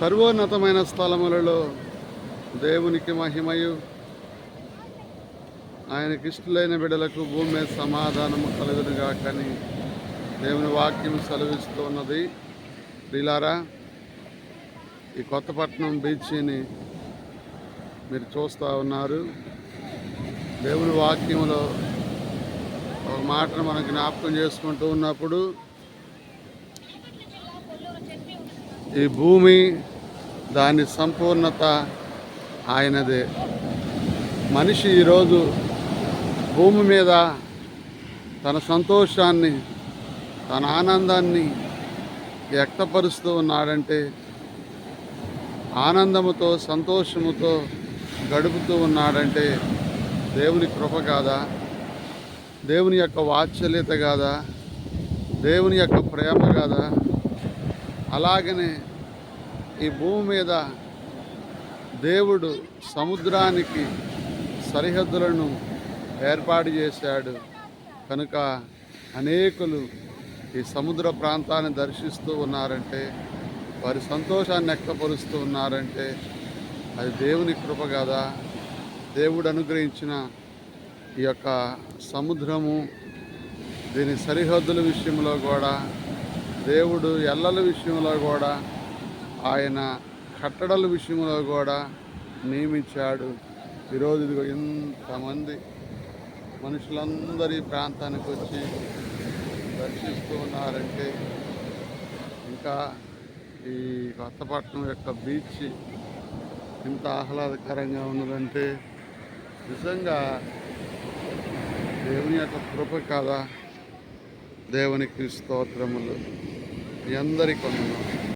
సర్వోన్నతమైన స్థలములలో దేవునికి మహిమయు, ఆయనకి ఇష్టలైన బిడ్డలకు భూమి మీద సమాధానము కలుగునుగాకని దేవుని వాక్యం సెలవిస్తూ ఉన్నది. ప్రియులారా, ఈ కొత్తపట్నం బీచ్ని మీరు చూస్తూ ఉన్నారు. దేవుని వాక్యంలో ఒక మాటను మనం జ్ఞాపకం చేసుకుంటూ ఉన్నప్పుడు, ఈ భూమి దాని సంపూర్ణత ఆయనదే. మనిషి ఈరోజు భూమి మీద తన సంతోషాన్ని, తన ఆనందాన్ని వ్యక్తపరుస్తూ ఉన్నాడంటే, ఆనందముతో సంతోషముతో గడుపుతూ ఉన్నాడంటే దేవుని కృప కాదా? దేవుని యొక్క వాత్సల్యత కాదా? దేవుని యొక్క ప్రేమ కాదా? అలాగనే ఈ భూమి మీద దేవుడు సముద్రానికి సరిహద్దులను ఏర్పాటు చేశాడు కనుక అనేకులు ఈ సముద్ర ప్రాంతాన్ని దర్శిస్తూ ఉన్నారంటే, వారి సంతోషాన్ని వ్యక్తపరుస్తూ ఉన్నారంటే అది దేవుని కృప కదా? దేవుడు అనుగ్రహించిన ఈ యొక్క సముద్రము, దీని సరిహద్దుల విషయంలో కూడా, దేవుడు ఎల్లల విషయంలో కూడా, ఆయన కట్టడల విషయంలో కూడా నియమించాడు. ఈరోజు ఇదిగో ఇంతమంది మనుషులందరూ ఈ ప్రాంతానికి వచ్చి దర్శిస్తూ ఉన్నారంటే, ఇంకా ఈ కొత్తపట్నం యొక్క బీచ్ ఇంత ఆహ్లాదకరంగా ఉన్నదంటే నిజంగా దేవుని యొక్క కృప కాదా? దేవునికి స్తోత్రములు. మీ అందరికీ వందనాలు.